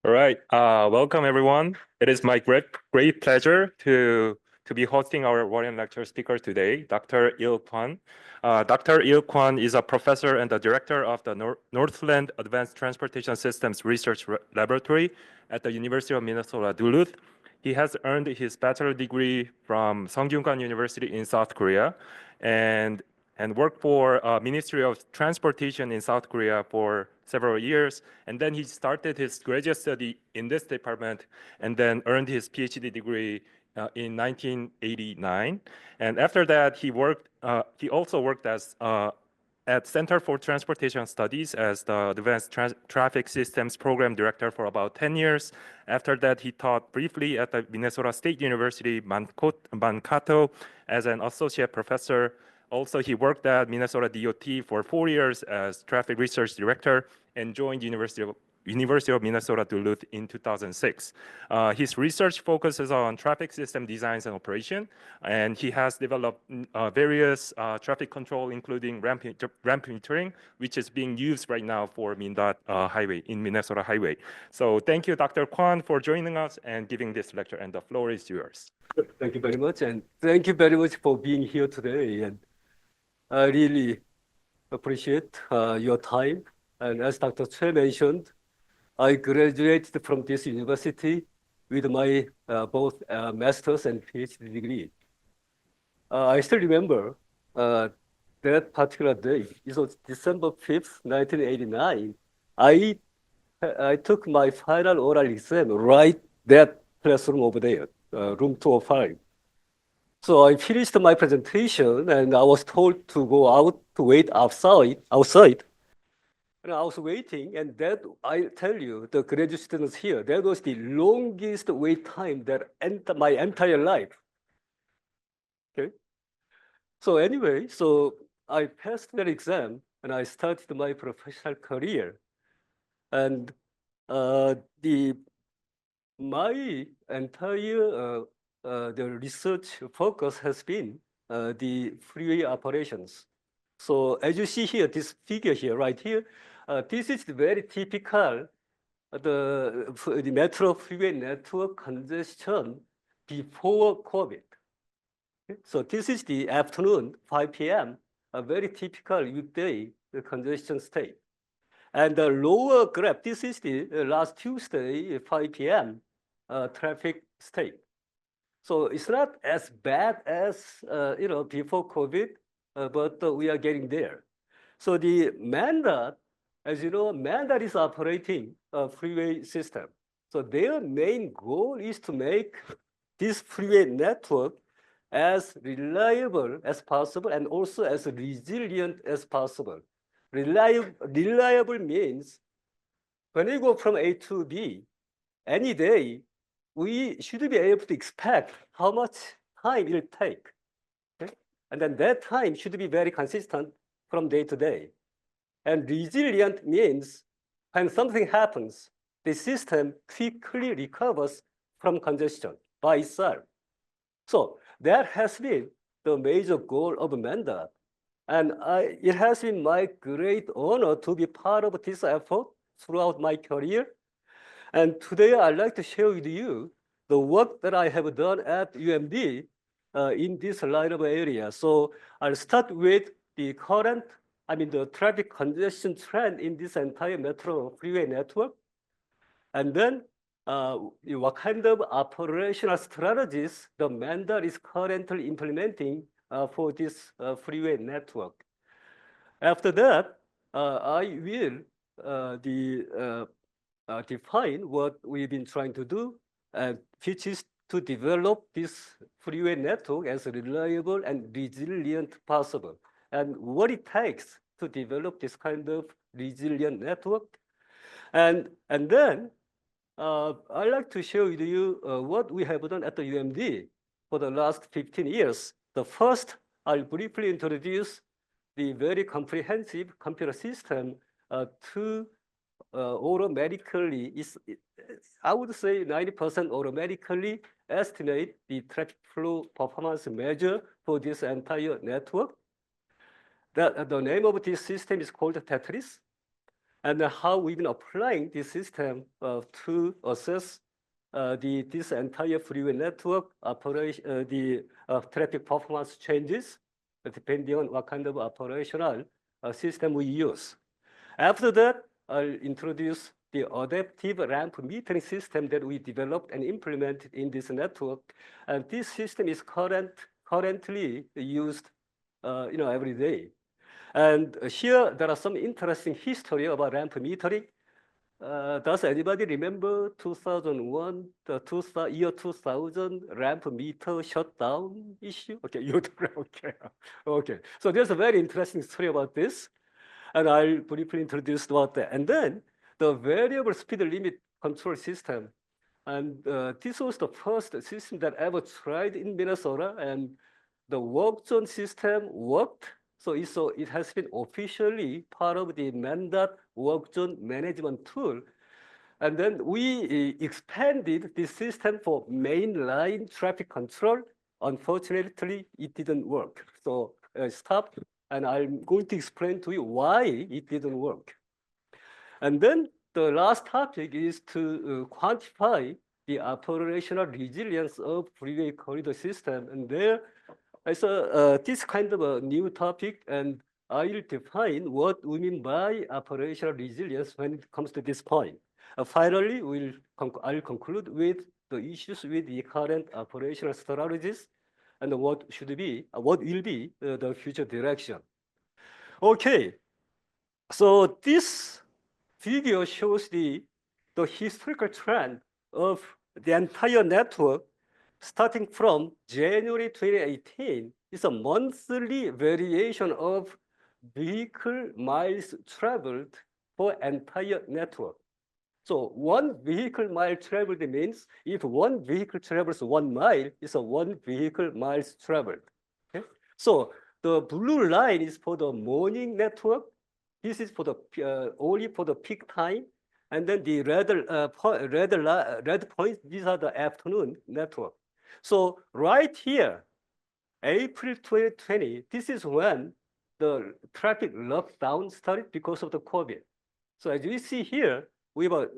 All right. Welcome everyone. It is my great pleasure to be hosting our Warren Lecture speaker today, Dr. Eli Kwon. Dr. Eli Kwon is a professor and the director of the Northland Advanced Transportation Systems Research Laboratory at the University of Minnesota Duluth. He has earned his bachelor degree from Sungkyunkwan University in South Korea and worked for Ministry of Transportation in South Korea for several years. And then he started his graduate study in this department and then earned his PhD degree in 1989. And after that, he also worked as at Center for Transportation Studies as the Advanced Traffic Systems Program Director for about 10 years. After that, he taught briefly at the Minnesota State University, Mankato, as an associate professor. Also, he worked at Minnesota DOT for 4 years as traffic research director and joined University of Minnesota Duluth in 2006. His research focuses on traffic system designs and operation, and he has developed various traffic control, including ramp metering, which is being used right now for MnDOT highway in Minnesota Highway. So thank you, Dr. Kwon, for joining us and giving this lecture, and the floor is yours. Thank you very much, and thank you very much for being here today. And I really appreciate your time. And as Dr. Choi mentioned, I graduated from this university with my both master's and PhD degree. I still remember that particular day. It was December 5th, 1989. I took my final oral exam right that classroom over there, room 205. So I finished my presentation and I was told to go out to wait outside. And I was waiting, and that, I tell you, the graduate students here, that was the longest wait time that my entire life. Okay. So anyway, so I passed that exam and I started my professional career. And my entire the research focus has been the freeway operations. So as you see here, this figure here, right here, this is the very typical the metro freeway network congestion before COVID. So this is the afternoon, 5 p.m., a very typical weekday congestion state. And the lower graph, this is the last Tuesday, 5 p.m. Traffic state. So it's not as bad as before COVID, but we are getting there. So the MnDOT, as you know, MnDOT is operating a freeway system. So their main goal is to make this freeway network as reliable as possible and also as resilient as possible. Reliable means when you go from A to B, any day, we should be able to expect how much time it will take. Okay? And then that time should be very consistent from day to day. And resilient means when something happens, the system quickly recovers from congestion by itself. So that has been the major goal of MnDOT. And it has been my great honor to be part of this effort throughout my career. And today I'd like to share with you the work that I have done at UMD in this line of area. So I'll start with the the traffic congestion trend in this entire metro freeway network. And then what kind of operational strategies the MnDOT is currently implementing for this freeway network. After that, I will define what we've been trying to do, which is to develop this freeway network as reliable and resilient possible, and what it takes to develop this kind of resilient network. And then I'd like to share with you what we have done at the UMD for the last 15 years. The first, I'll briefly introduce the very comprehensive computer system to automatically, I would say 90% automatically estimate the traffic flow performance measure for this entire network. The name of this system is called TeTRES. and how we've been applying this system to assess this entire freeway network operation, the traffic performance changes, depending on what kind of operational system we use. After that, I'll introduce the adaptive ramp metering system that we developed and implemented in this network. And this system is currently used every day. And here, there are some interesting history about ramp metering. Does anybody remember 2001, the year 2000 ramp meter shutdown issue? Okay, you do. Okay. Okay. So there's a very interesting story about this, and I'll briefly introduce about that. And then the variable speed limit control system. And this was the first system that ever tried in Minnesota, and the work zone system worked. So it has been officially part of the MnDOT work zone management tool. And then we expanded this system for mainline traffic control. Unfortunately, it didn't work. So stop, and I'm going to explain to you why it didn't work. And then the last topic is to quantify the operational resilience of freeway corridor system. And there, this kind of a new topic, and I'll define what we mean by operational resilience when it comes to this point. Finally, I'll conclude with the issues with the current operational strategies and what will be the future direction. Okay, so this figure shows the historical trend of the entire network starting from January 2018. It's a monthly variation of vehicle miles traveled for entire network. So 1 vehicle mile traveled means if 1 vehicle travels 1 mile, it's a 1 vehicle miles traveled. Okay? So the blue line is for the morning network. This is for the only for the peak time. And then the red points, these are the afternoon network. So right here, April 2020, this is when the traffic lockdown started because of the COVID. So as you see here, we have a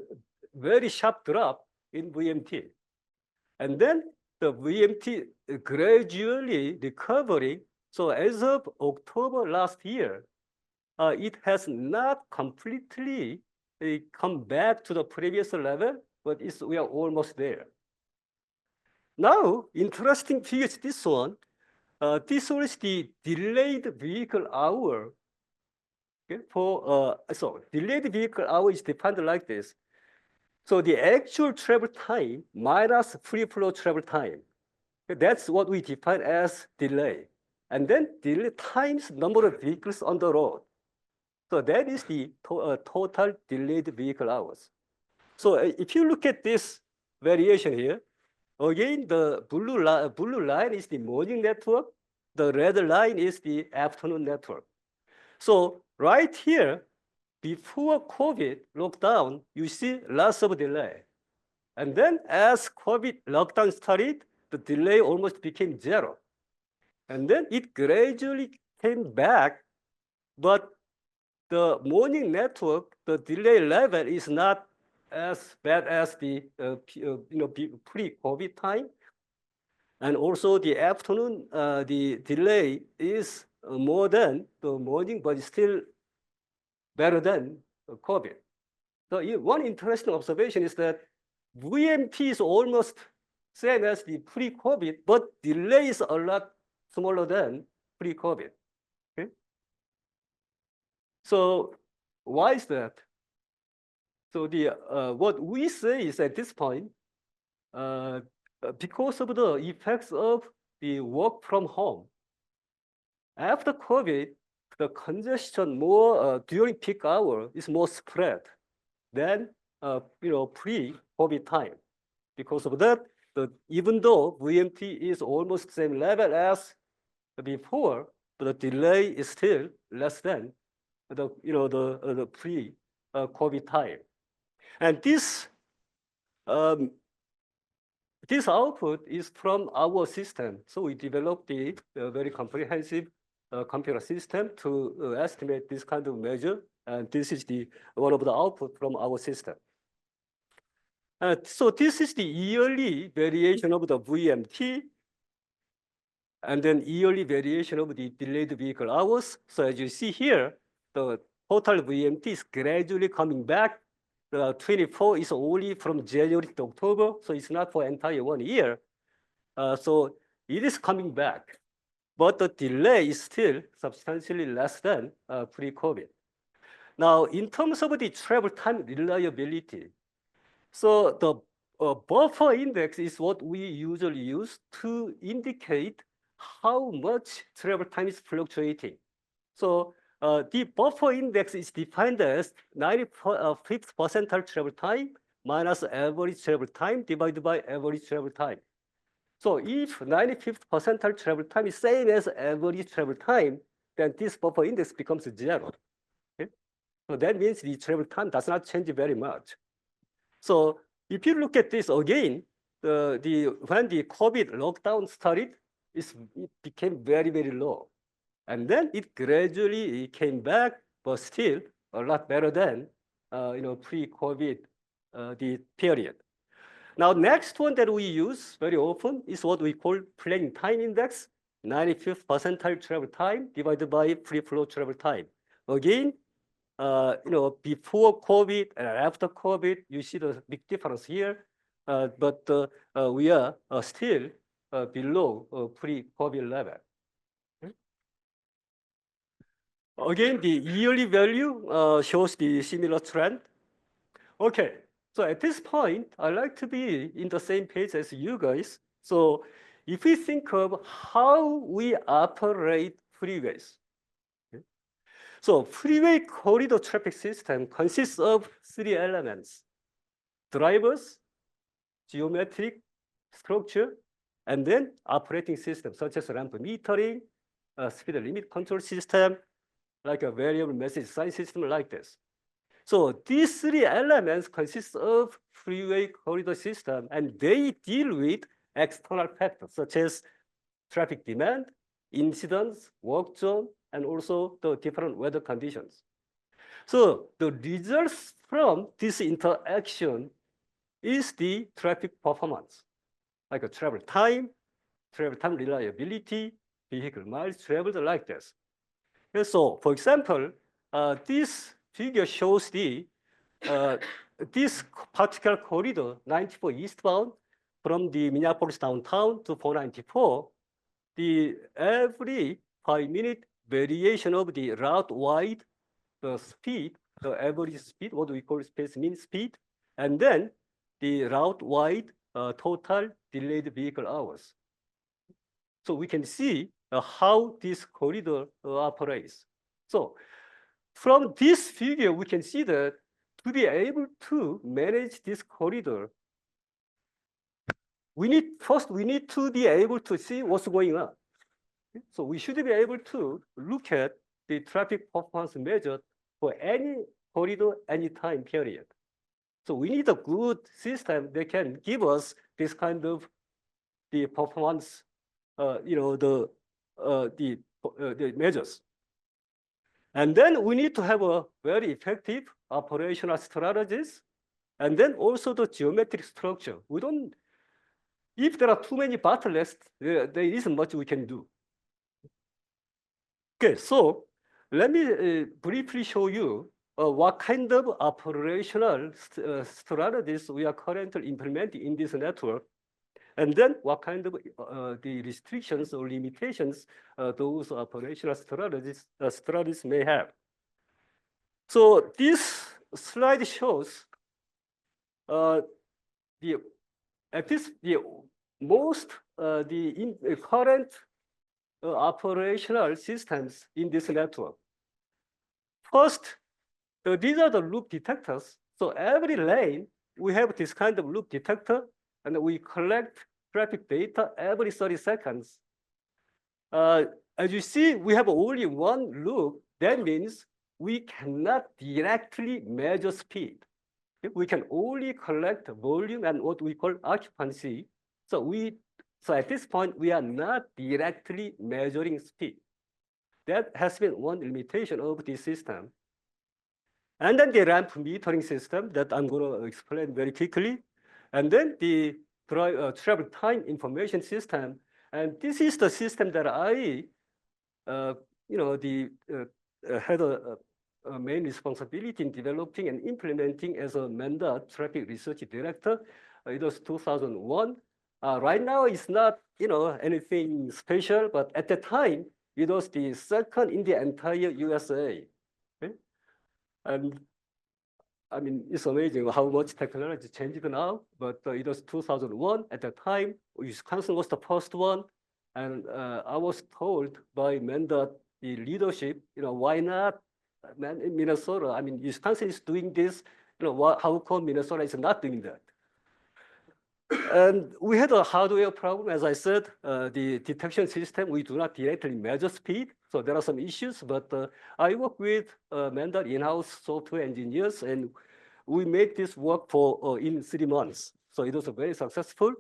very sharp drop in VMT. And then the VMT gradually recovering. So as of October last year, it has not completely come back to the previous level, but we are almost there. Now, interesting figure is this one. This one is the delayed vehicle hour. Okay, so delayed vehicle hour is defined like this. So the actual travel time minus free flow travel time. Okay, that's what we define as delay. And then delay times number of vehicles on the road. So that is the total delayed vehicle hours. So if you look at this variation here, again, the blue line is the morning network. The red line is the afternoon network. So right here, before COVID lockdown, you see lots of delay. And then as COVID lockdown started, the delay almost became 0. And then it gradually came back, but the morning network, the delay level is not as bad as the pre-COVID time. And also the afternoon, the delay is more than the morning, but it's still better than COVID. So one interesting observation is that VMT is almost same as the pre-COVID, but delay is a lot smaller than pre-COVID. Okay? So why is that? So what we say is at this point, because of the effects of the work from home, after COVID, the congestion during peak hour is more spread than pre-COVID time. Because of that, even though VMT is almost same level as before, but the delay is still less than the pre-COVID time. And this output is from our system. So we developed a very comprehensive computer system to estimate this kind of measure. And this is the one of the output from our system. So this is the yearly variation of the VMT, and then yearly variation of the delayed vehicle hours. So as you see here, the total VMT is gradually coming back. The 24 is only from January to October, so it's not for entire 1 year. So it is coming back, but the delay is still substantially less than pre-COVID. Now, in terms of the travel time reliability, so the buffer index is what we usually use to indicate how much travel time is fluctuating. So the buffer index is defined as 95th percentile travel time minus average travel time divided by average travel time. So if 95th percentile travel time is same as average travel time, then this buffer index becomes 0. Okay? So that means the travel time does not change very much. So if you look at this again, when the COVID lockdown started, it became very, very low. And then it gradually came back, but still a lot better than pre-COVID the period. Now, next one that we use very often is what we call planning time index, 95th percentile travel time divided by free flow travel time. Again, before COVID and after COVID, you see the big difference here, but we are still below pre-COVID level. Again, the yearly value shows the similar trend. Okay, so at this point, I like to be in the same page as you guys. So if we think of how we operate freeways, okay? So freeway corridor traffic system consists of 3 elements: drivers, geometric structure, and then operating system, such as ramp metering, speed limit control system, like a variable message sign system like this. So these 3 elements consist of freeway corridor system, and they deal with external factors such as traffic demand, incidents, work zone, and also the different weather conditions. So the results from this interaction is the traffic performance, like a travel time reliability, vehicle miles traveled, like this. And so, for example, this figure shows this particular corridor, 94 eastbound, from the Minneapolis downtown to 494. The every 5-minute variation of the route wide, the speed, the average speed, what we call space mean speed, and then the route wide total delayed vehicle hours. So we can see how this corridor operates. So from this figure, we can see that to be able to manage this corridor, we need to be able to see what's going on. So we should be able to look at the traffic performance measured for any corridor, any time period. So we need a good system that can give us this kind of the performance, the measures. And then we need to have a very effective operational strategies, and then also the geometric structure. If there are too many bottlenecks, there isn't much we can do. Okay, so let me briefly show you what kind of operational strategies we are currently implementing in this network, and then what kind of the restrictions or limitations those operational strategies may have. So this slide shows the current operational systems in this network. First, these are the loop detectors. So every lane, we have this kind of loop detector, and we collect traffic data every 30 seconds. As you see, we have only one loop. That means we cannot directly measure speed. We can only collect volume and what we call occupancy. So at this point, we are not directly measuring speed. That has been one limitation of this system. And then the ramp metering system that I'm going to explain very quickly. And then the travel time information system. And this is the system that I, had a main responsibility in developing and implementing as a MnDOT traffic research director. It was 2001. Right now, it's not, anything special, but at the time, it was the second in the entire USA. Okay? And I mean, it's amazing how much technology changed now, but it was 2001 at the time. Wisconsin was the first one. And I was told by MnDOT, the leadership, why not Minnesota? I mean, Wisconsin is doing this. How come Minnesota is not doing that? And we had a hardware problem, as I said, the detection system, we do not directly measure speed. So there are some issues, but I work with MnDOT in-house software engineers, and we made this work for in 3 months. So it was very successful.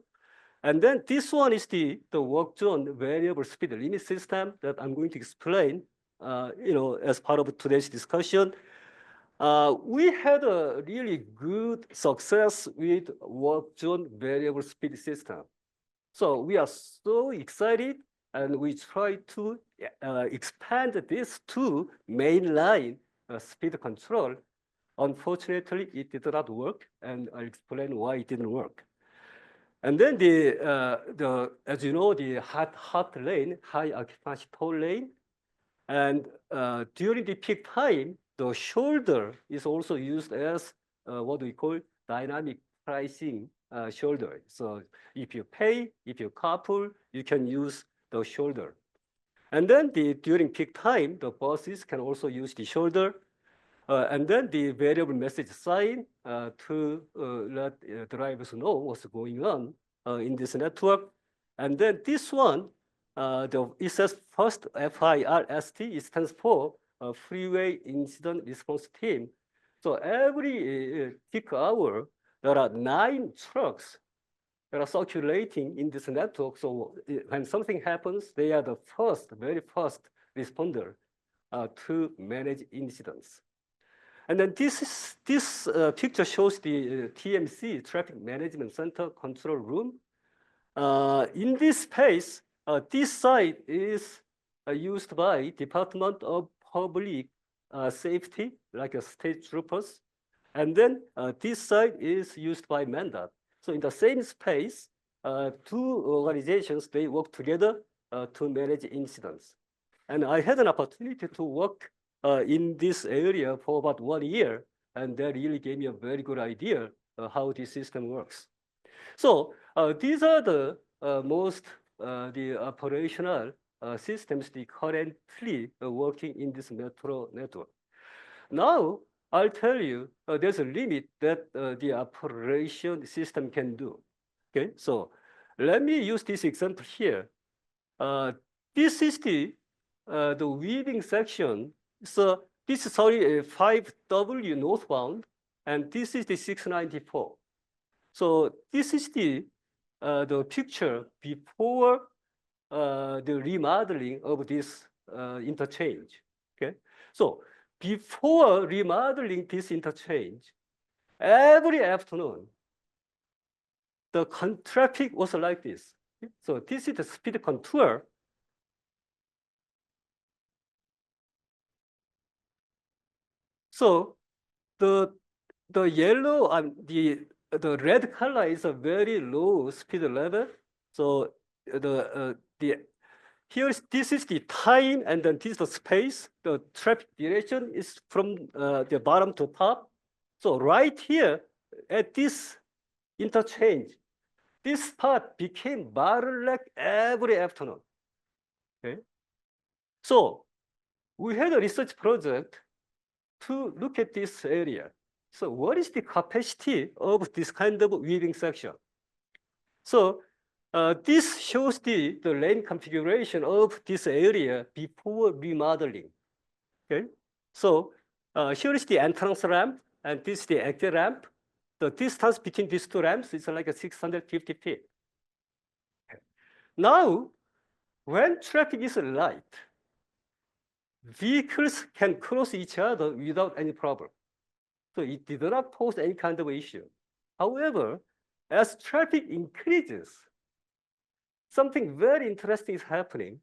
And then this one is the work zone variable speed limit system that I'm going to explain, as part of today's discussion. We had a really good success with work zone variable speed system. So we are so excited, and we try to expand this to mainline speed control. Unfortunately, it did not work, and I'll explain why it didn't work. And then as you know, the hot lane, high occupancy toll lane, and during the peak time, the shoulder is also used as what we call dynamic pricing shoulder. So if you pay, if you carpool, you can use the shoulder. And then during peak time, the buses can also use the shoulder. And then the variable message sign to let drivers know what's going on in this network. And then this one, it says first FIRST, it stands for Freeway Incident Response Team. So every peak hour, there are 9 trucks that are circulating in this network. So when something happens, they are the very first responder to manage incidents. And then this picture shows the TMC, Traffic Management Center control room. In this space, this side is used by Department of Public Safety, like state troopers. And then this side is used by MnDOT. So in the same space, 2 organizations, they work together to manage incidents. And I had an opportunity to work in this area for about 1 year, and that really gave me a very good idea how this system works. So these are the most the operational systems the currently working in this metro network. Now I'll tell you there's a limit that the operation system can do. Okay, so let me use this example here. This is the weaving section. So this is 5W northbound, and this is the 694. So this is the picture before the remodeling of this interchange. Okay, so before remodeling this interchange, every afternoon, the traffic was like this. So this is the speed contour. So the yellow and the red color is a very low speed level. So this is the time, and then this is the space. The traffic direction is from the bottom to top. So right here at this interchange, this spot became bottleneck every afternoon. Okay, so we had a research project to look at this area. So what is the capacity of this kind of weaving section? So this shows the lane configuration of this area before remodeling. Okay, so here is the entrance ramp, and this is the exit ramp. The distance between these 2 ramps is like 650 feet. Okay. Now, when traffic is light, vehicles can cross each other without any problem. So it did not pose any kind of issue. However, as traffic increases, something very interesting is happening.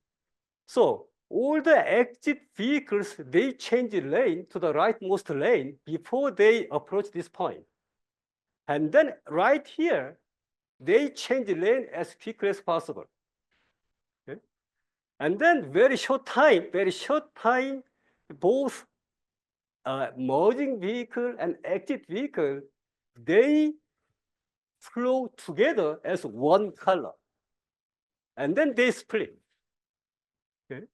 So all the exit vehicles, they change lane to the rightmost lane before they approach this point. And then right here, they change lane as quickly as possible. Okay? And then very short time, both merging vehicle and exit vehicle, they flow together as one color. And then they split. Okay?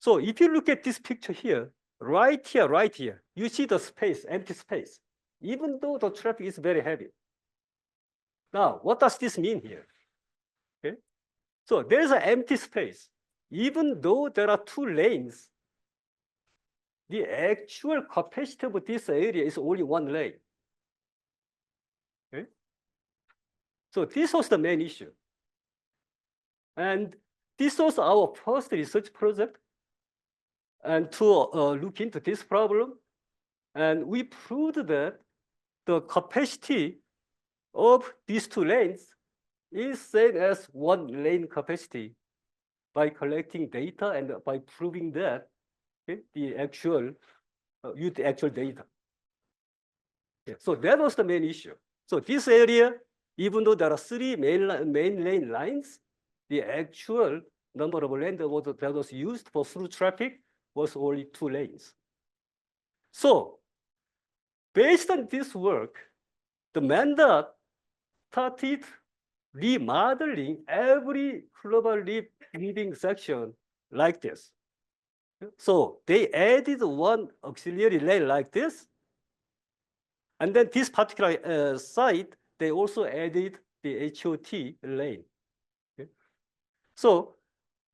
So if you look at this picture here, right here, you see the space, empty space, even though the traffic is very heavy. Now, what does this mean here? Okay? So there is an empty space. Even though there are two lanes, the actual capacity of this area is only one lane. Okay? So this was the main issue. And this was our first research project and to look into this problem. And we proved that the capacity of these two lanes is same as one lane capacity by collecting data and by proving that the actual, use the actual data. Okay, so that was the main issue. So this area, even though there are three main lane lines, the actual number of lanes that was used for through traffic was only two lanes. So based on this work, the MnDOT started remodeling every global leading section like this. So they added one auxiliary lane like this. And then this particular site, they also added the HOT lane. Okay? So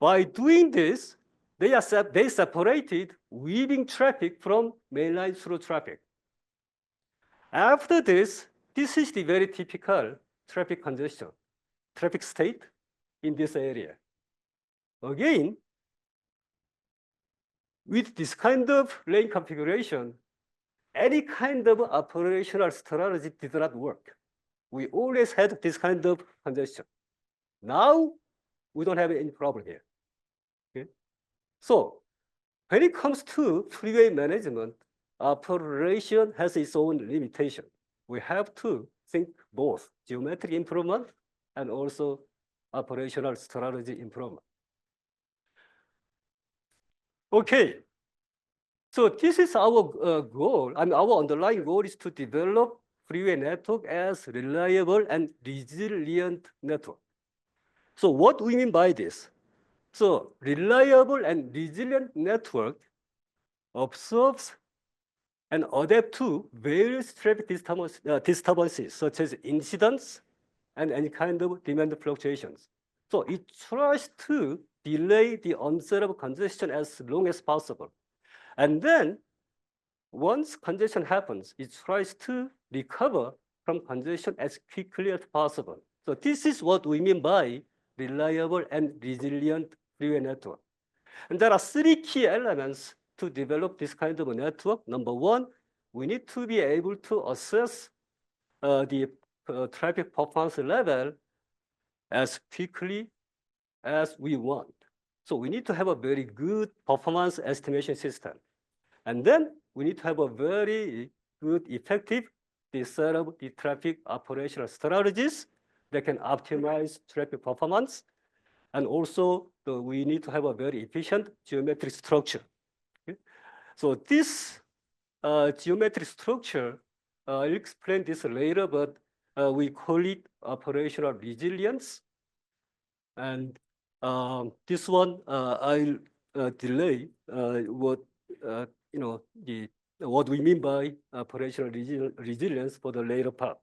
by doing this, they separated weaving traffic from mainline through traffic. After this is the very typical traffic congestion, traffic state in this area. Again, with this kind of lane configuration, any kind of operational strategy did not work. We always had this kind of congestion. Now, we don't have any problem here. Okay? So, when it comes to freeway management, operation has its own limitation. We have to think both geometric improvement and also operational strategy improvement. Okay, so this is our goal. I mean, our underlying goal is to develop freeway network as reliable and resilient network. So what do we mean by this? So reliable and resilient network observes and adapt to various traffic disturbances, such as incidents and any kind of demand fluctuations. So it tries to delay the onset of congestion as long as possible. And then once congestion happens, it tries to recover from congestion as quickly as possible. So this is what we mean by reliable and resilient freeway network. And there are three key elements to develop this kind of a network. Number one, we need to be able to assess the traffic performance level as quickly as we want. So we need to have a very good performance estimation system. And then we need to have a very good, effective set of the traffic operational strategies that can optimize traffic performance. And also, we need to have a very efficient geometric structure. Okay? So this geometric structure, I'll explain this later, but we call it operational resilience. And this one, I'll delay what what we mean by operational resilience for the later part.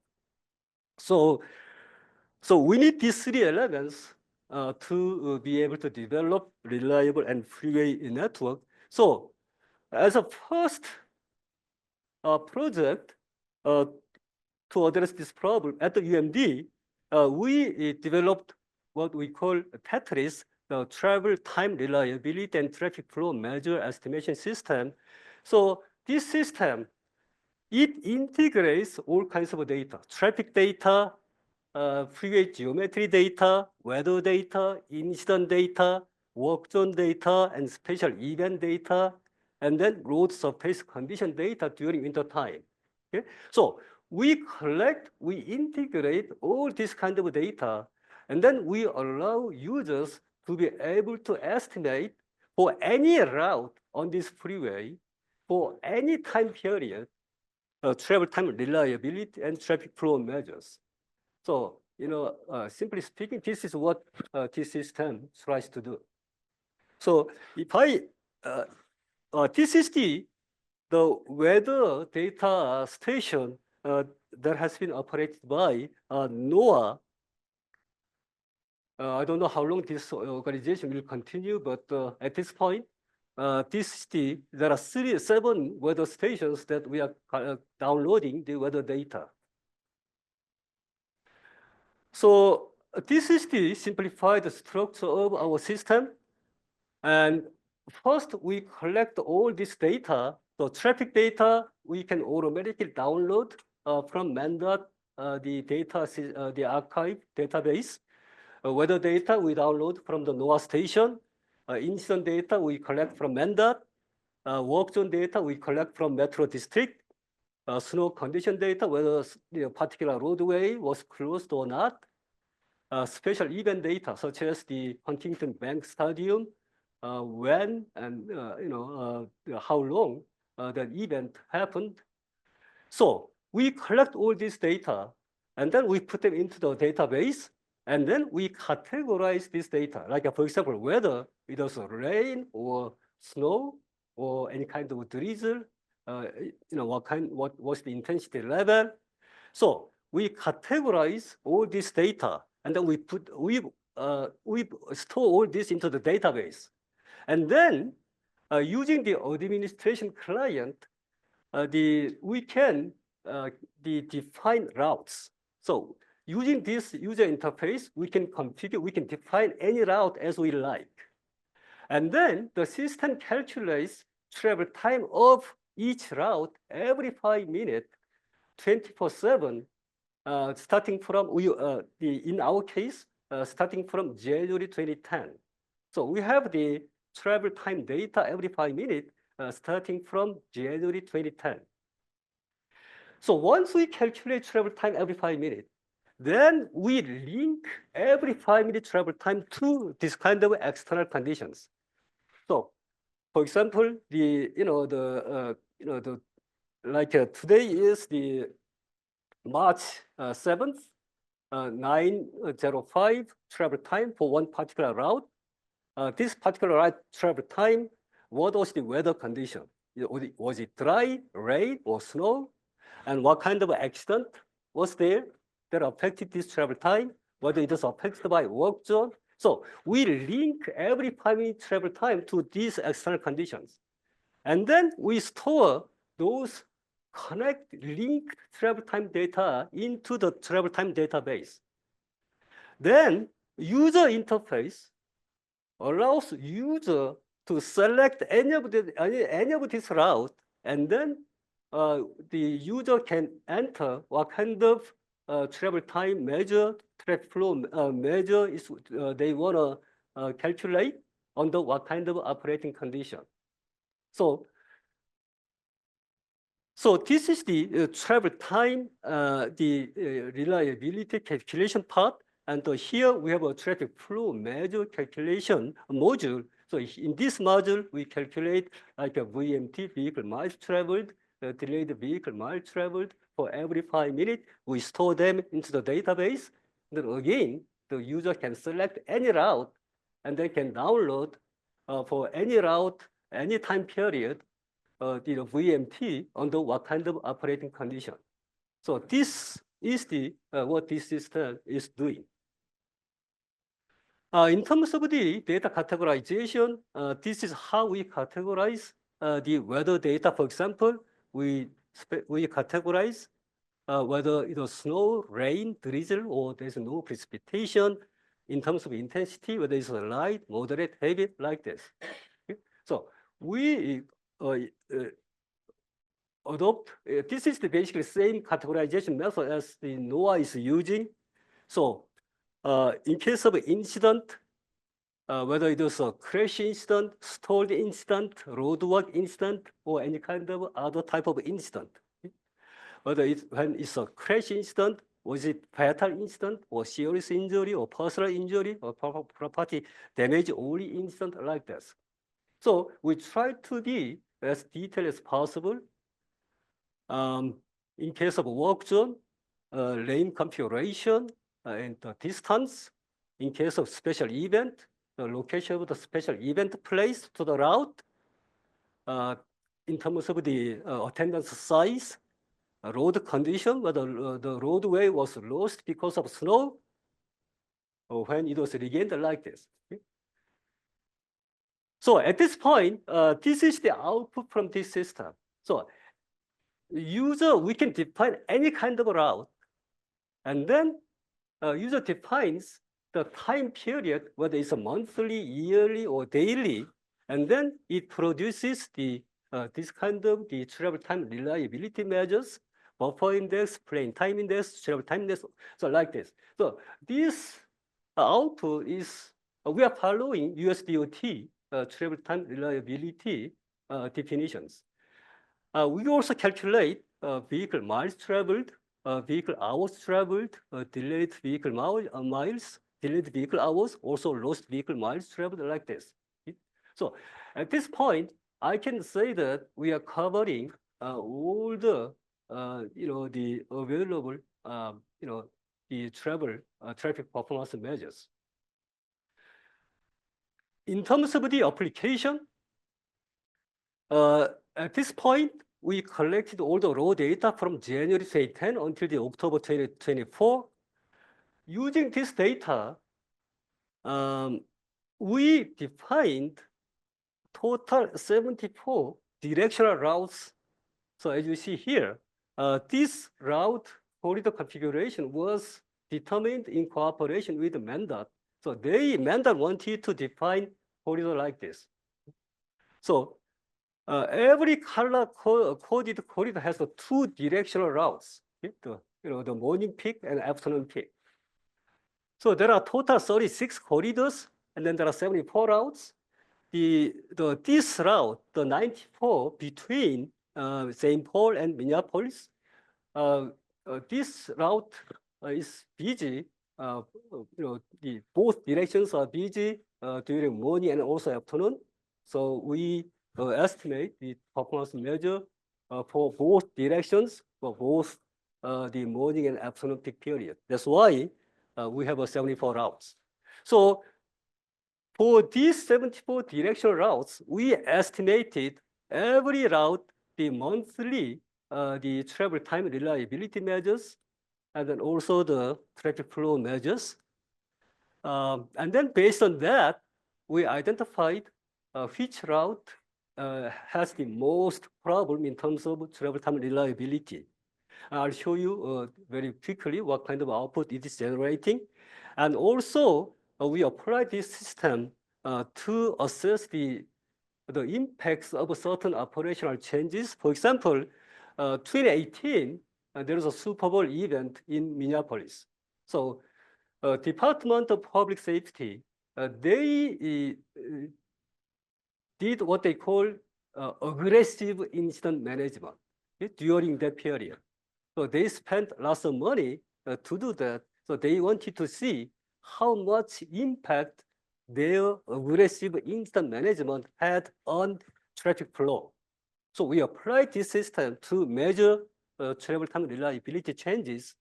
So we need these three elements to be able to develop reliable and freeway network. So as a first project to address this problem at the UMD, we developed what we call TeTRES, the Travel Time Reliability and Traffic Flow Measure Estimation System. So this system it integrates all kinds of data, traffic data, freeway geometry data, weather data, incident data, work zone data, and special event data, and then road surface condition data during winter time. Okay? So we collect, we integrate all this kind of data, and then we allow users to be able to estimate for any route on this freeway for any time period, travel time reliability and traffic flow measures. So, simply speaking, this is what this system tries to do. So if this is the weather data station that has been operated by NOAA. I don't know how long this organization will continue, but at this point, there are 7 weather stations that we are downloading the weather data. So this is the simplified structure of our system. And first, we collect all this data. So traffic data, we can automatically download from MnDOT, the archive database. Weather data, we download from the NOAA station. Incident data, we collect from MnDOT. Work zone data, we collect from Metro District. Snow condition data, whether the particular roadway was closed or not. Special event data, such as the Huntington Bank Stadium, when and how long that event happened. So we collect all this data, and then we put them into the database, and then we categorize this data. Like, for example, whether it was rain or snow or any kind of drizzle, what was the intensity level. So we categorize all this data, and then we store all this into the database. And then using the administration client, we can define routes. So using this user interface, we can define any route as we like. And then the system calculates travel time of each route every 5 minutes, 24/7, starting from, in our case, starting from January 2010. So we have the travel time data every 5 minutes, starting from January 2010. So once we calculate travel time every 5 minutes, then we link every 5-minute travel time to this kind of external conditions. So, for example, today is the March 7th, 9:05 travel time for one particular route. This particular route travel time, what was the weather condition? Was it dry, rain, or snow? And what kind of accident was there that affected this travel time? Whether it was affected by work zone? So we link every 5-minute travel time to these external conditions. And then we store those linked travel time data into the travel time database. Then user interface allows user to select any of this route, and then the user can enter what kind of travel time measure, traffic flow measure they want to calculate under what kind of operating condition. So this is the travel time, the reliability calculation part. And here we have a traffic flow measure calculation module. So in this module, we calculate like a VMT, vehicle miles traveled, delayed vehicle miles traveled for every 5 minutes. We store them into the database. Then again, the user can select any route, and they can download for any route, any time period, the VMT under what kind of operating condition. So this is what this system is doing. In terms of the data categorization, this is how we categorize the weather data. For example, we categorize whether it was snow, rain, drizzle, or there's no precipitation in terms of intensity, whether it's light, moderate, heavy, like this. Okay? So we adopt. This is the basically same categorization method as the NOAA is using. So in case of incident, whether it was a crash incident, stalled incident, roadwork incident, or any kind of other type of incident, whether when it's a crash incident, was it fatal incident, or serious injury, or personal injury, or property damage only incident like this. So we try to be as detailed as possible. In case of work zone, lane configuration, and the distance. In case of special event, the location of the special event place to the route. In terms of the attendance size, road condition, whether the roadway was lost because of snow, or when it was regained like this. Okay? So at this point, this is the output from this system. So user, we can define any kind of route, and then user defines the time period, whether it's a monthly, yearly, or daily, and then it produces the this kind of the travel time reliability measures, buffer index, plane time index, travel time index, so like this. So this output is, we are following USDOT travel time reliability definitions. We also calculate vehicle miles traveled, vehicle hours traveled, delayed vehicle miles, delayed vehicle hours, also lost vehicle miles traveled like this. Okay? So at this point, I can say that we are covering all the, the available, the traffic performance measures. In terms of the application, at this point, we collected all the raw data from January 2010 until the October 2024. Using this data, we defined total 74 directional routes. So as you see here, this route corridor configuration was determined in cooperation with MnDOT. So MnDOT wanted to define corridor like this. So every color coded corridor has the two directional routes, okay? The morning peak and afternoon peak. So there are total 36 corridors, and then there are 74 routes. This route, the 94 between St. Paul and Minneapolis, this route is busy. Both directions are busy during morning and also afternoon. So we estimate the performance measure for both directions, for both the morning and afternoon peak period. That's why we have 74 routes. So for these 74 directional routes, we estimated every route, the monthly, the travel time reliability measures, and then also the traffic flow measures. And then based on that, we identified which route has the most problem in terms of travel time reliability. I'll show you very quickly what kind of output it is generating. And also, we apply this system to assess the impacts of certain operational changes. For example, 2018, there was a Super Bowl event in Minneapolis. So Department of Public Safety, they did what they call aggressive incident management during that period. So they spent lots of money to do that. So they wanted to see how much impact their aggressive incident management had on traffic flow. So we applied this system to measure travel time reliability changes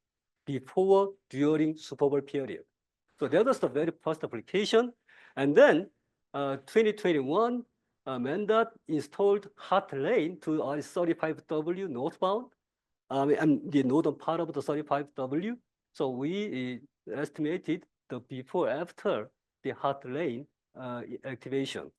before, during Super Bowl period. So that was the very first application. And then 2021, MnDOT installed hot lane to our 35W northbound, and the northern part of the 35W. So we estimated the before after the hot lane activation.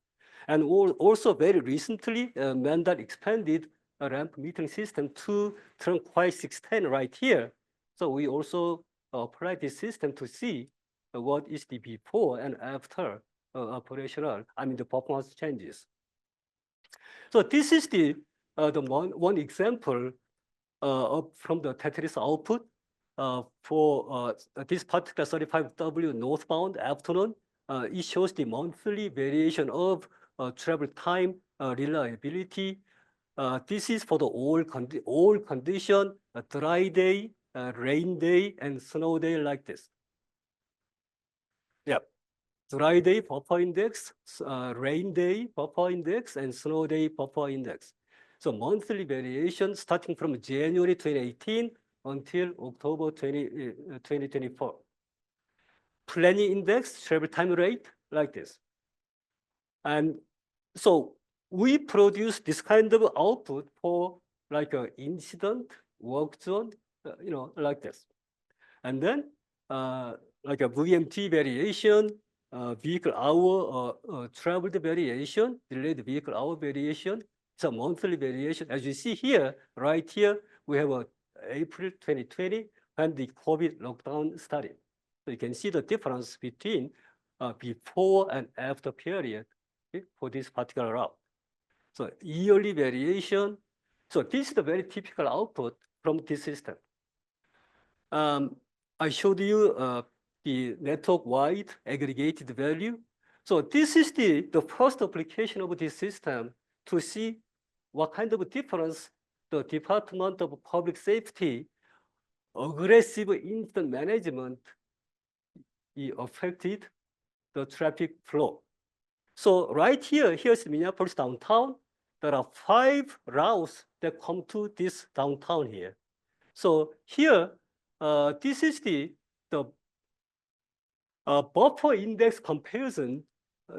And also very recently, MnDOT expanded a ramp metering system to Turnquoise 610 right here. So we also applied this system to see what is the before and after the performance changes. So this is the one example from the TeTRES output for this particular 35W northbound afternoon. It shows the monthly variation of travel time reliability. This is for the all condition, a dry day, rain day, and snow day like this. Yeah, dry day buffer index, rain day buffer index, and snow day buffer index. So monthly variation starting from January 2018 until October 2024. Planning index, travel time rate, like this. And so we produce this kind of output for like an incident, work zone, like this. And then like a VMT variation, vehicle hour, traveled variation, delayed vehicle hour variation. It's a monthly variation. As you see here, right here, we have a April 2020 when the COVID lockdown started. So you can see the difference between before and after period for this particular route. So yearly variation. So this is the very typical output from this system. I showed you the network-wide aggregated value. So this is the first application of this system to see what kind of difference the Department of Public Safety aggressive incident management affected the traffic flow. So right here, here's Minneapolis downtown. There are 5 routes that come to this downtown here. So here, this is the buffer index comparison.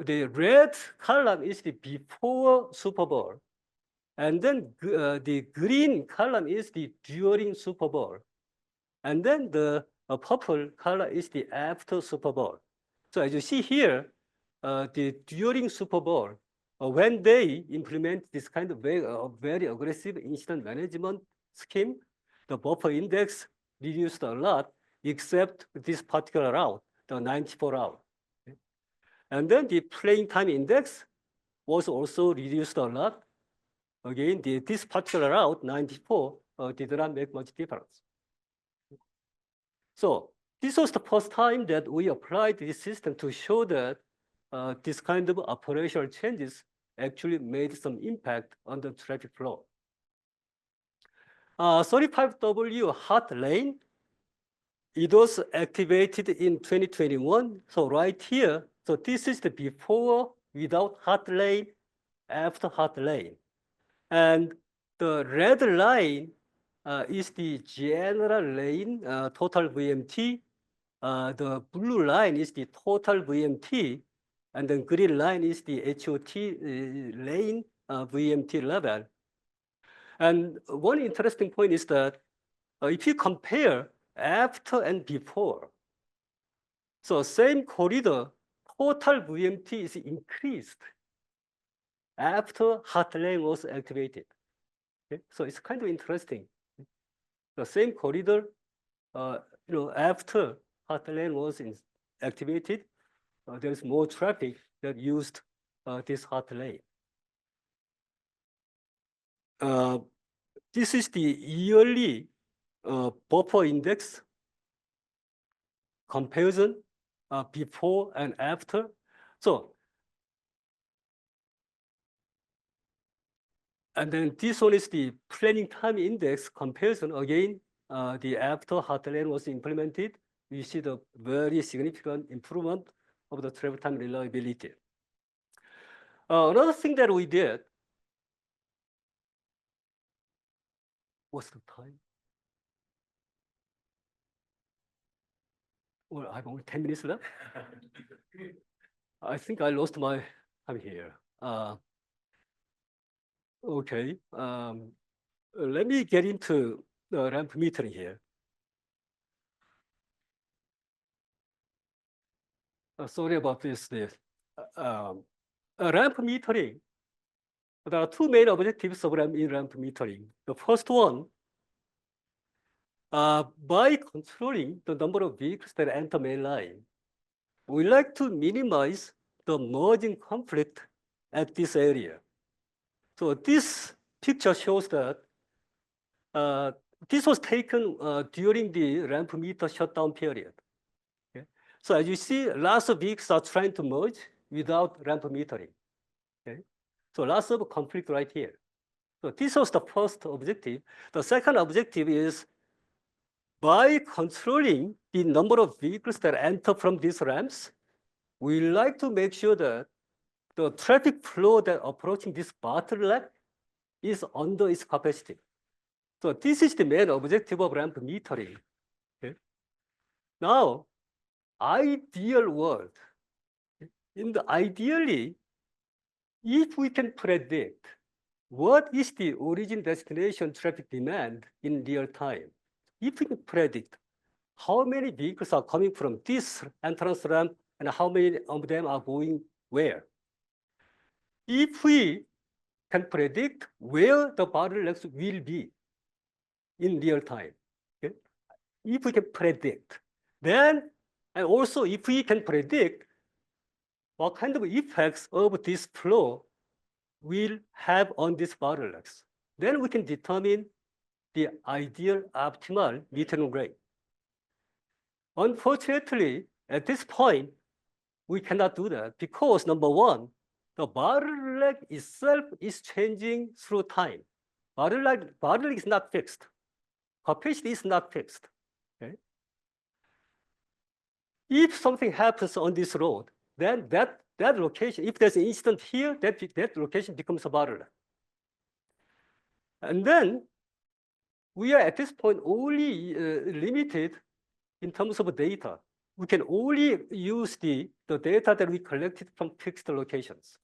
The red column is the before Super Bowl. And then the green column is the during Super Bowl. And then the purple color is the after Super Bowl. So as you see here, the during Super Bowl, when they implement this kind of very aggressive incident management scheme, the buffer index reduced a lot, except this particular route, the 94 route. Okay. And then the playing time index was also reduced a lot. Again, this particular route, 94, did not make much difference. So this was the first time that we applied this system to show that this kind of operational changes actually made some impact on the traffic flow. 35W hot lane, it was activated in 2021. So right here, so this is the before without hot lane, after hot lane. And the red line is the general lane, total VMT. The blue line is the total VMT. And the green line is the HOT lane VMT level. And one interesting point is that if you compare after and before, so same corridor, total VMT is increased after hot lane was activated. Okay? So it's kind of interesting. The same corridor, after hot lane was activated, there's more traffic that used this hot lane. This is the yearly buffer index comparison before and after. So, and then this one is the planning time index comparison. Again, the after hot lane was implemented, we see the very significant improvement of the travel time reliability. Another thing that we did, what's the time? Well, I have only 10 minutes left. I think I lost my time here. Okay, let me get into the ramp metering here. Sorry about this. Ramp metering, there are 2 main objectives of ramp metering. The first one, by controlling the number of vehicles that enter main line, we like to minimize the merging conflict at this area. So this picture shows that this was taken during the ramp meter shutdown period. Okay? So as you see, lots of vehicles are trying to merge without ramp metering. Okay? So lots of conflict right here. So this was the first objective. The second objective is by controlling the number of vehicles that enter from these ramps, we like to make sure that the traffic flow that approaching this bottleneck is under its capacity. So this is the main objective of ramp metering. Okay? Now, ideal world. Ideally, if we can predict what is the origin destination traffic demand in real time, if we can predict how many vehicles are coming from this entrance ramp and how many of them are going where, if we can predict where the bottlenecks will be in real time, okay? If we can predict, then, and also if we can predict what kind of effects of this flow will have on these bottlenecks, then we can determine the ideal optimal metering rate. Unfortunately, at this point, we cannot do that because number one, the bottleneck itself is changing through time. Bottleneck is not fixed. Capacity is not fixed. Okay? If something happens on this road, then that location, if there's an incident here, that location becomes a bottleneck. And then we are at this point only limited in terms of data. We can only use the data that we collected from fixed locations.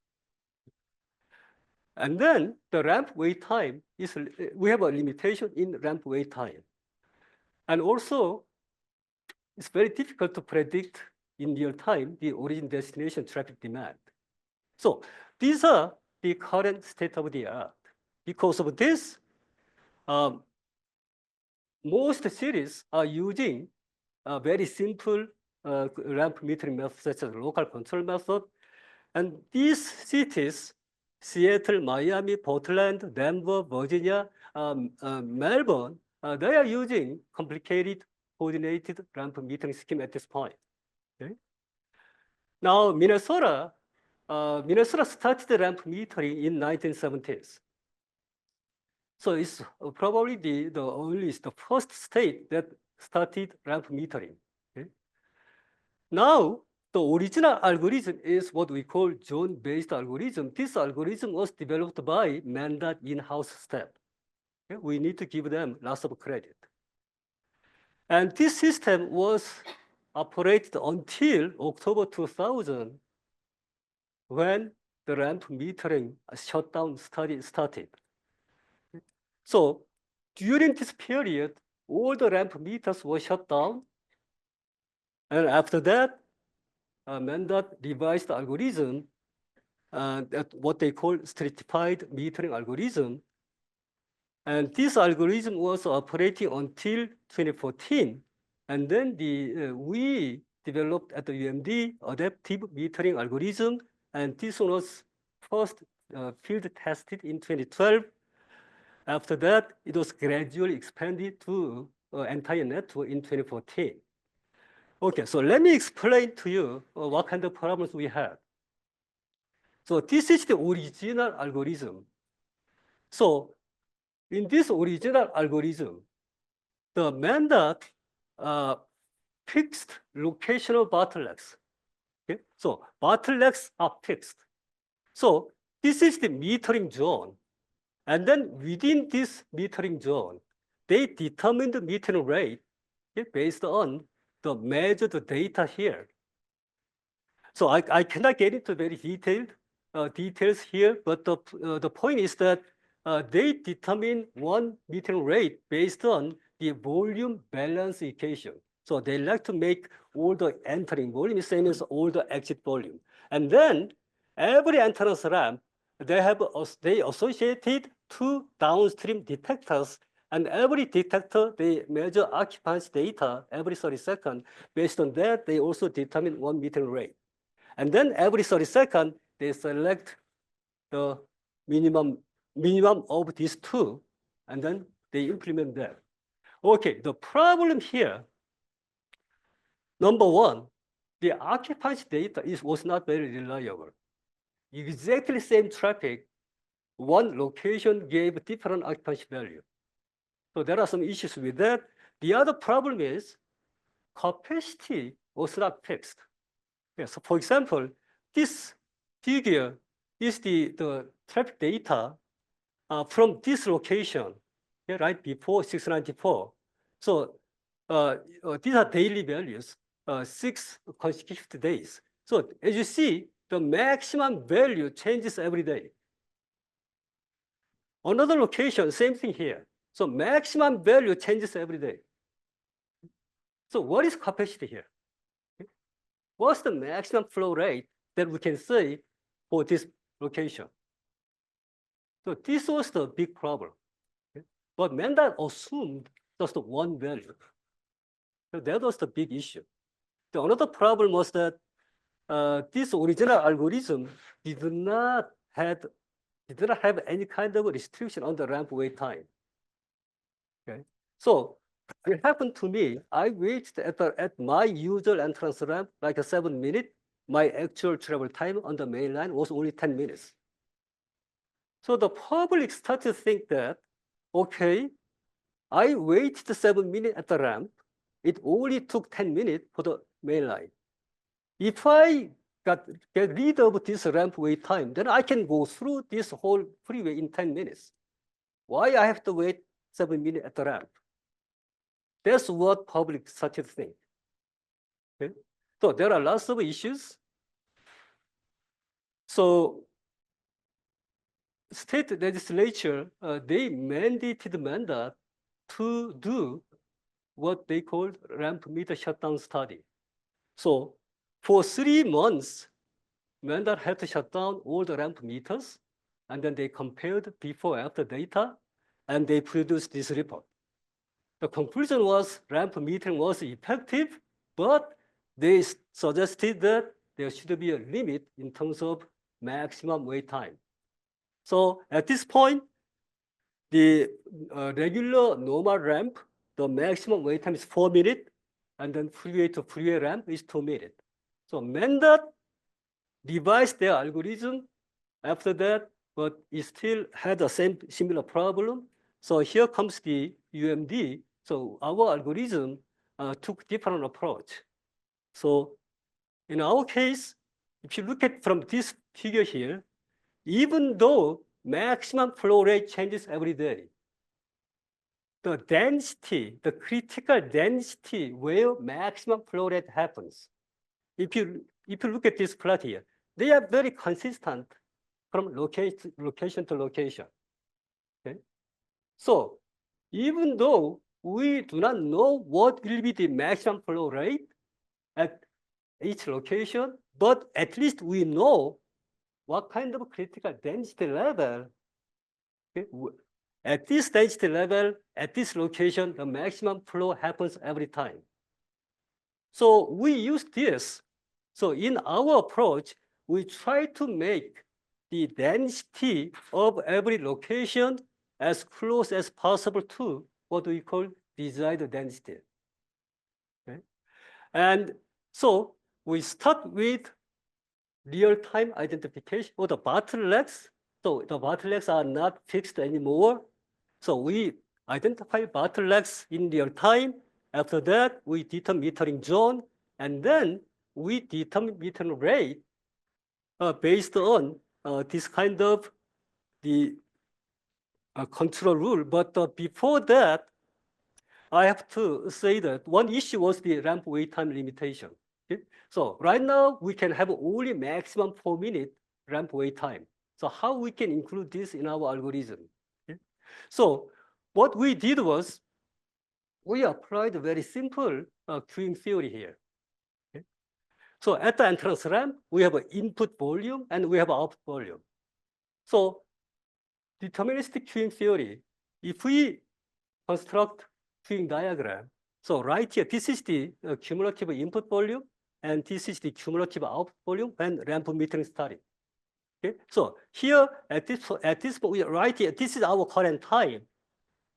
And then the ramp wait time is, we have a limitation in ramp wait time. And also, it's very difficult to predict in real time the origin destination traffic demand. So these are the current state of the art. Because of this, most cities are using a very simple ramp metering method, such as local control method. And these cities, Seattle, Miami, Portland, Denver, Virginia, Melbourne, they are using complicated coordinated ramp metering scheme at this point. Okay? Now, Minnesota started the ramp metering in 1970s. So it's probably the first state that started ramp metering. Okay? Now, the original algorithm is what we call zone-based algorithm. This algorithm was developed by MnDOT in-house staff. Okay? We need to give them lots of credit. And this system was operated until October 2000, when the ramp metering shutdown study started. So during this period, all the ramp meters were shut down. And after that, MnDOT revised the algorithm, what they call stratified metering algorithm. And this algorithm was operating until 2014. And then we developed at the UMD adaptive metering algorithm. And this one was first field tested in 2012. After that, it was gradually expanded to entire network in 2014. Okay, so let me explain to you what kind of problems we had. So this is the original algorithm. So in this original algorithm, the MnDOT fixed locational bottlenecks. Okay? So bottlenecks are fixed. So this is the metering zone. And then within this metering zone, they determine the metering rate based on the measured data here. So I cannot get into very detailed details here, but the point is that they determine one metering rate based on the volume balance equation. So they like to make all the entering volume the same as all the exit volume. And then every entrance ramp, they associated two downstream detectors, and every detector, they measure occupancy data every 30 seconds. Based on that, they also determine one metering rate. And then every 30 seconds, they select the minimum minimum of these two, and then they implement that. Okay, the problem here, number one, the occupancy data was not very reliable. Exactly same traffic, one location gave different occupancy value. So there are some issues with that. The other problem is capacity was not fixed. Yeah, so for example, this figure is the traffic data from this location, yeah, right before 694. So these are daily values, 6 consecutive days. So as you see, the maximum value changes every day. Another location, same thing here. So maximum value changes every day. So what is capacity here? What's the maximum flow rate that we can say for this location? So this was the big problem. But MnDOT assumed just one value. So that was the big issue. The another problem was that this original algorithm did not have any kind of restriction on the ramp wait time. Okay, so it happened to me. I waited at my usual entrance ramp like 7 minutes. My actual travel time on the main line was only 10 minutes. So the public started to think that, okay, I waited 7 minutes at the ramp. It only took 10 minutes for the main line. If I get rid of this ramp wait time, then I can go through this whole freeway in 10 minutes. Why I have to wait 7 minutes at the ramp? That's what public started to think. Okay? So there are lots of issues. So state legislature, they mandated MnDOT to do what they call ramp meter shutdown study. So for 3 months, MnDOT had to shut down all the ramp meters, and then they compared before and after data, and they produced this report. The conclusion was ramp metering was effective, but they suggested that there should be a limit in terms of maximum wait time. So at this point, the regular normal ramp, the maximum wait time is 4 minutes, and then freeway to freeway ramp is 2 minutes. So MnDOT revised their algorithm after that, but it still had the same similar problem. So here comes the UMD. So our algorithm took different approach. So in our case, if you look at from this figure here, even though maximum flow rate changes every day, the density, the critical density where maximum flow rate happens, if you look at this plot here, they are very consistent from location to location. Okay? So even though we do not know what will be the maximum flow rate at each location, but at least we know what kind of critical density level, okay, at this density level, at this location, the maximum flow happens every time. So we use this. So in our approach, we try to make the density of every location as close as possible to what we call desired density. Okay? And so we start with real-time identification or the bottlenecks. So the bottlenecks are not fixed anymore. So we identify bottlenecks in real time. After that, we determine metering zone, and then we determine metering rate based on this kind of the control rule. But before that, I have to say that one issue was the ramp wait time limitation. Okay? So right now, we can have only maximum 4-minute ramp wait time. So how we can include this in our algorithm? Okay? So what we did was we applied a very simple queuing theory here. Okay? So at the entrance ramp, we have an input volume and we have output volume. So deterministic queuing theory, if we construct queuing diagram, so right here, this is the cumulative input volume, and this is the cumulative output volume when ramp metering started. Okay, so here at this point, we write here, this is our current time.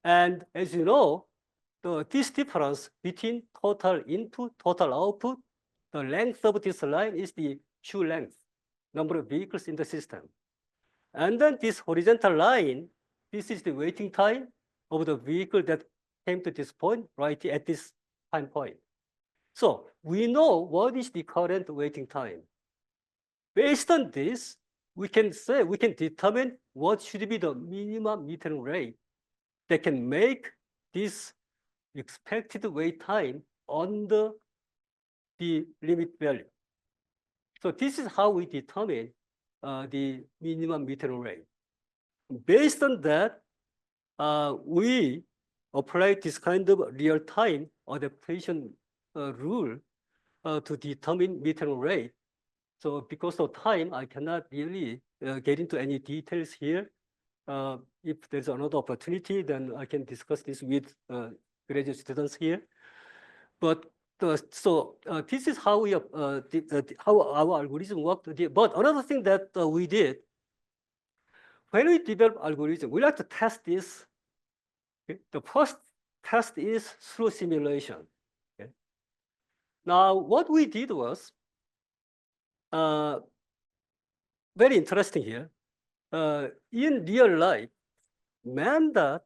And as you know, this difference between total input, total output, the length of this line is the Q length, number of vehicles in the system. And then this horizontal line, this is the waiting time of the vehicle that came to this point, right at this time point. So we know what is the current waiting time. Based on this, we can determine what should be the minimum metering rate that can make this expected wait time under the limit value. So this is how we determine the minimum metering rate. Based on that, we apply this kind of real-time adaptation rule to determine metering rate. So because of time, I cannot really get into any details here. If there's another opportunity, then I can discuss this with graduate students here. But this is how we how our algorithm worked. But another thing that we did when we develop algorithm, we like to test this. Okay? The first test is through simulation. Okay? Now, what we did was very interesting here. In real life, MnDOT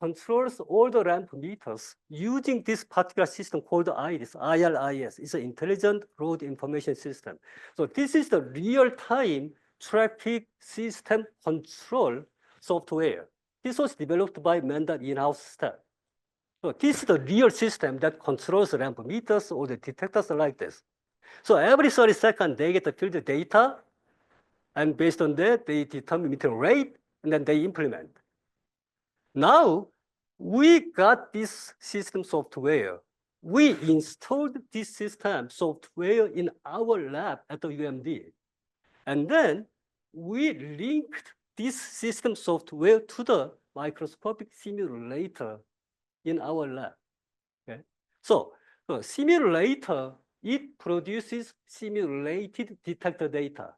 controls all the ramp meters using this particular system called IRIS. It's an Intelligent Road Information System. So this is the real-time traffic system control software. This was developed by MnDOT in-house staff. So this is the real system that controls ramp meters or the detectors like this. So every 30 seconds, they get the field data, and based on that, they determine meter rate, and then they implement. Now, we got this system software. We installed this system software in our lab at the UMD. And then we linked this system software to the microscopic simulator in our lab. Okay? So the simulator, it produces simulated detector data.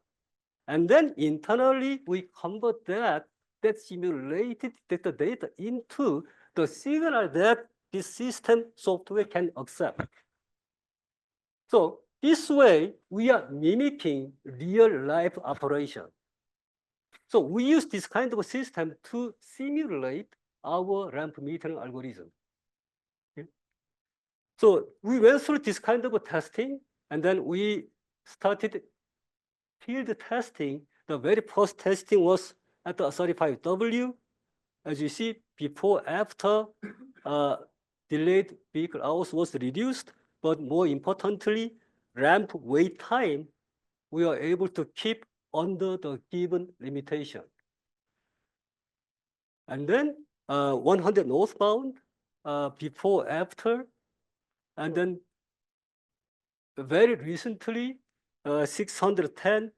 And then internally, we convert that simulated detector data into the signal that this system software can accept. So this way, we are mimicking real-life operation. So we use this kind of system to simulate our ramp metering algorithm. Okay? So we went through this kind of testing, and then we started field testing. The very first testing was at the 35W. As you see, before, after, delayed vehicle hours was reduced, but more importantly, ramp wait time, we are able to keep under the given limitation. And then 100 northbound, before, after, and then very recently, 610,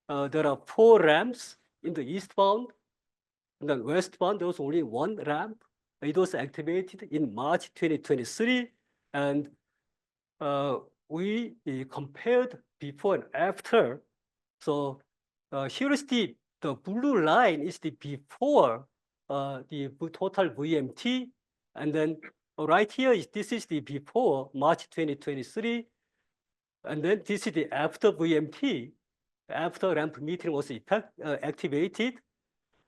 there are 4 ramps in the eastbound, and then westbound, there was only 1 ramp. It was activated in March 2023, and we compared before and after. So here is the blue line is the before the total VMT, and then right here this is the before March 2023, and then this is the after VMT, after ramp metering was activated,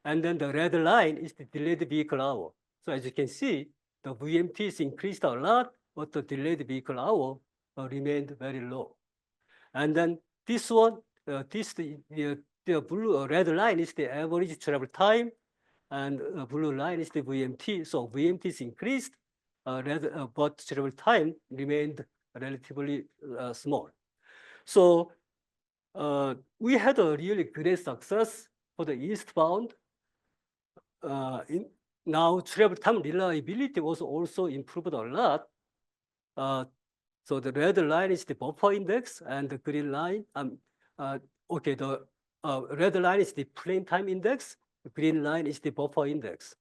and then the red line is the delayed vehicle hour. So as you can see, the VMT is increased a lot, but the delayed vehicle hour remained very low. And then this one, the blue red line is the average travel time, and blue line is the VMT. So VMT is increased, but travel time remained relatively small. So we had a really great success for the eastbound. Now travel time reliability was also improved a lot. So the red line is the buffer index, and the green line, okay, the red line is the plain time index, the green line is the buffer index.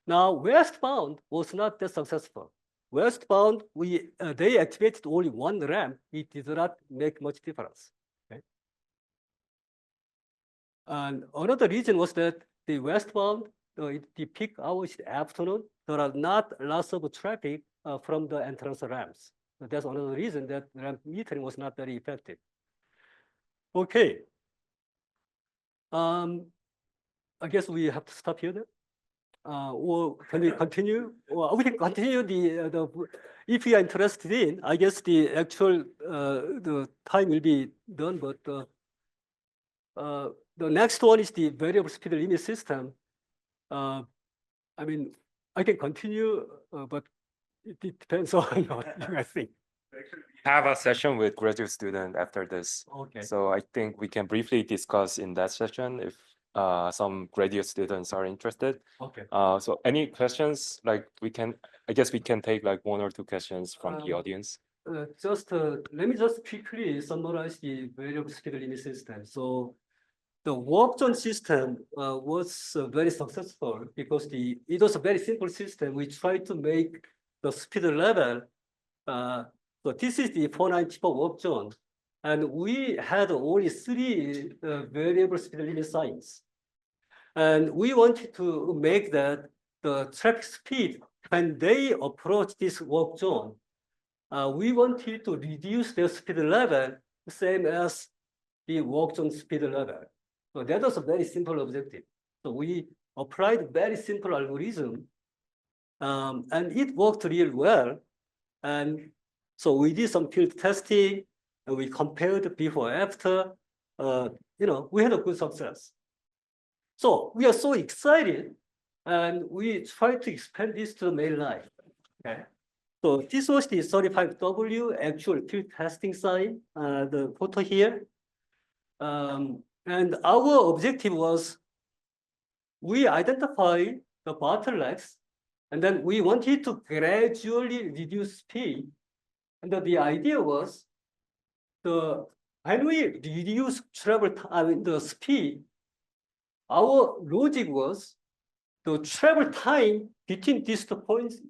Now westbound was not that successful. Westbound, they activated only 1 ramp. It did not make much difference. Okay? And another reason was that the westbound, the peak hours in the afternoon, there are not lots of traffic from the entrance ramps. So that's another reason that ramp metering was not very effective. Okay. I guess we have to stop here then. Or can we continue? Or we can continue if you are interested in, I guess the actual, the time will be done, but the next one is the variable speed limit system. I mean, I can continue, but it depends on what you guys think. Have a session with graduate student after this. Okay. So I think we can briefly discuss in that session if some graduate students are interested. Okay. So any questions? Like I guess we can take like 1 or 2 questions from the audience. Let me just quickly summarize the variable speed limit system. So the work zone system was very successful because it was a very simple system. We tried to make the speed level. So this is the 494 work zone, and we had only 3 variable speed limit signs, and we wanted to make that the traffic speed when they approach this work zone, we wanted to reduce their speed level same as the work zone speed level. So that was a very simple objective. So we applied very simple algorithm, and it worked really well. And so we did some field testing, and we compared before after. We had a good success. So we are so excited, and we tried to expand this to the main line. Okay. So this was the 35W actual field testing sign, the photo here. And our objective was we identified the bottlenecks, and then we wanted to gradually reduce speed. And the idea was when we reduce travel time, the speed, our logic was the travel time between these 2 points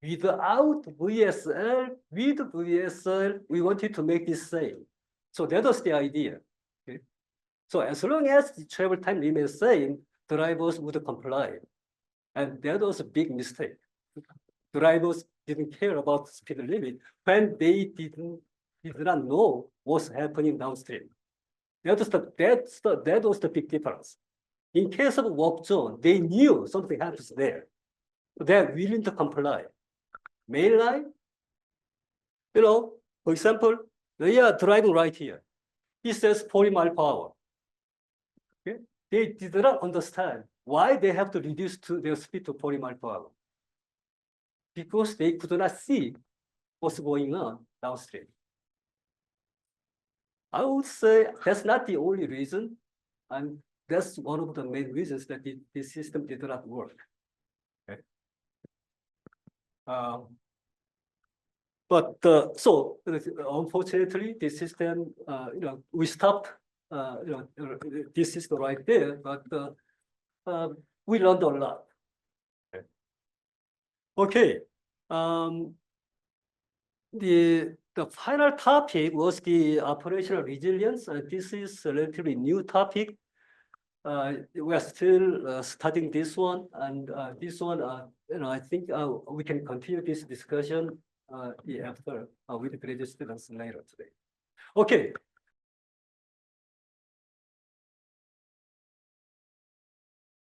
without VSL, with VSL, we wanted to make this same. So that was the idea. Okay? So as long as the travel time remains same, drivers would comply. And that was a big mistake. Drivers didn't care about speed limit when they did not know what's happening downstream. That was the big difference. In case of work zone, they knew something happens there. They're willing to comply. Main line, for example, they are driving right here. It says 40 miles per hour. Okay? They did not understand why they have to reduce their speed to 40 miles per hour. Because they could not see what's going on downstream. I would say that's not the only reason, and that's one of the main reasons that the system did not work. Okay. So unfortunately, the system, we stopped, this system right there, but we learned a lot. Okay. The final topic was the operational resilience. This is a relatively new topic. We are still studying this one, and this one, I think we can continue this discussion after with the graduate students later today. Okay,